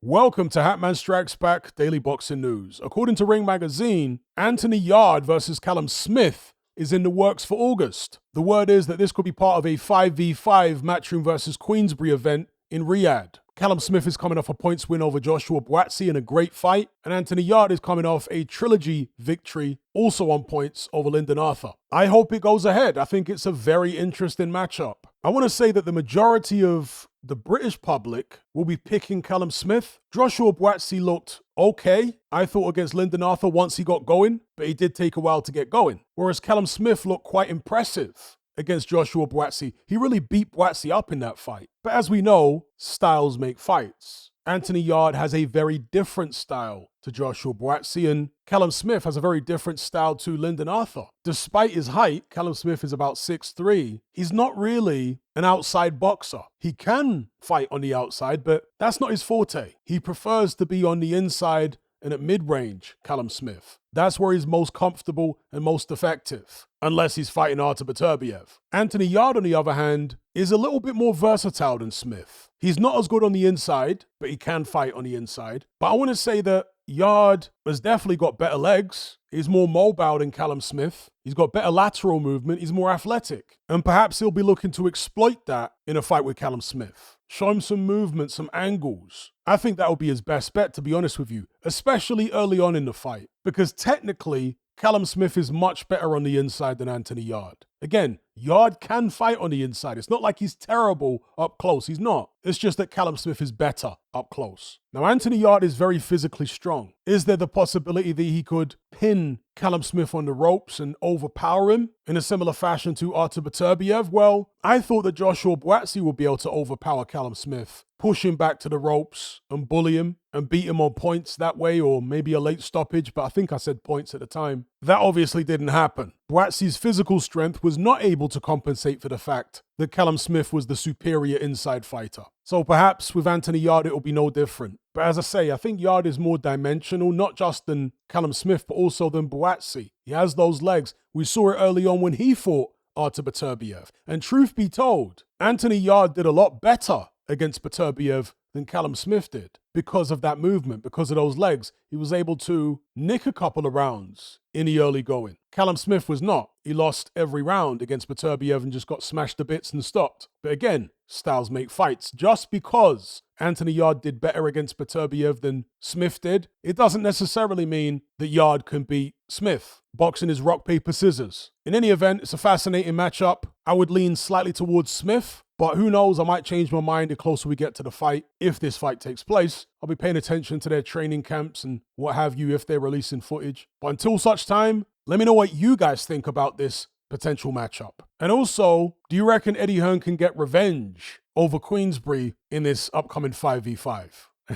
Welcome to Hatman Strikes Back Daily Boxing News. According to Ring Magazine, Anthony Yarde versus Callum Smith is in the works for August. The word is that this could be part of a 5v5 Matchroom versus Queensberry event in Riyadh. Callum Smith is coming off a points win over Joshua Buatsi in a great fight, and Anthony Yarde is coming off a trilogy victory, also on points, over Lyndon Arthur. I hope it goes ahead. I think it's a very interesting matchup. I want to say that the majority of the British public will be picking Callum Smith. Joshua Buatsi looked okay, I thought, against Lyndon Arthur once he got going, but he did take a while to get going. Whereas Callum Smith looked quite impressive against Joshua Buatsi. He really beat Buatsi up in that fight. But as we know, styles make fights. Anthony Yarde has a very different style to Joshua Buatsi, and Callum Smith has a very different style to Lyndon Arthur. Despite his height, Callum Smith is about 6'3". He's not really an outside boxer. He can fight on the outside, but that's not his forte. He prefers to be on the inside and at mid-range, Callum Smith. That's where he's most comfortable and most effective, unless he's fighting Artur Beterbiev. Anthony Yarde, on the other hand, is a little bit more versatile than Smith. He's not as good on the inside, but he can fight on the inside. But I want to say that Yarde has definitely got better legs. He's more mobile than Callum Smith. He's got better lateral movement. He's more athletic. And perhaps he'll be looking to exploit that in a fight with Callum Smith. Show him some movement, some angles. I think that would be his best bet, to be honest with you, especially early on in the fight. Because technically, Callum Smith is much better on the inside than Anthony Yarde. Again, Yarde can fight on the inside. It's not like he's terrible up close. He's not. It's just that Callum Smith is better up close. Now, Anthony Yarde is very physically strong. Is there the possibility that he could pin Callum Smith on the ropes and overpower him in a similar fashion to Artur Beterbiev? Well, I thought that Joshua Buatsi would be able to overpower Callum Smith, push him back to the ropes and bully him and beat him on points that way, or maybe a late stoppage, but I think I said points at the time. That obviously didn't happen. Buatsi's physical strength was not able to compensate for the fact that Callum Smith was the superior inside fighter. So perhaps with Anthony Yarde, it will be no different. But as I say, I think Yarde is more dimensional, not just than Callum Smith, but also than Buatsi. He has those legs. We saw it early on when he fought Artur Beterbiev. And truth be told, Anthony Yarde did a lot better against Beterbiev than Callum Smith did because of that movement, because of those legs. He was able to nick a couple of rounds in the early going. Callum Smith was not. He lost every round against Beterbiev and just got smashed to bits and stopped. But again, styles make fights. Just because Anthony Yarde did better against Beterbiev than Smith did, it doesn't necessarily mean that Yarde can beat Smith. Boxing is rock, paper, scissors. In any event, it's a fascinating matchup. I would lean slightly towards Smith, but who knows, I might change my mind the closer we get to the fight. If this fight takes place, I'll be paying attention to their training camps and what have you if they're releasing footage. But until such time, let me know what you guys think about this potential matchup. And also, do you reckon Eddie Hearn can get revenge over Queensberry in this upcoming 5v5?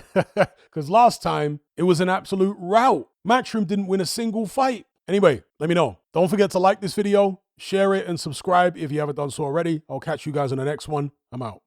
Because last time, it was an absolute rout. Matchroom didn't win a single fight. Anyway, let me know. Don't forget to like this video, share it, and subscribe if you haven't done so already. I'll catch you guys on the next one. I'm out.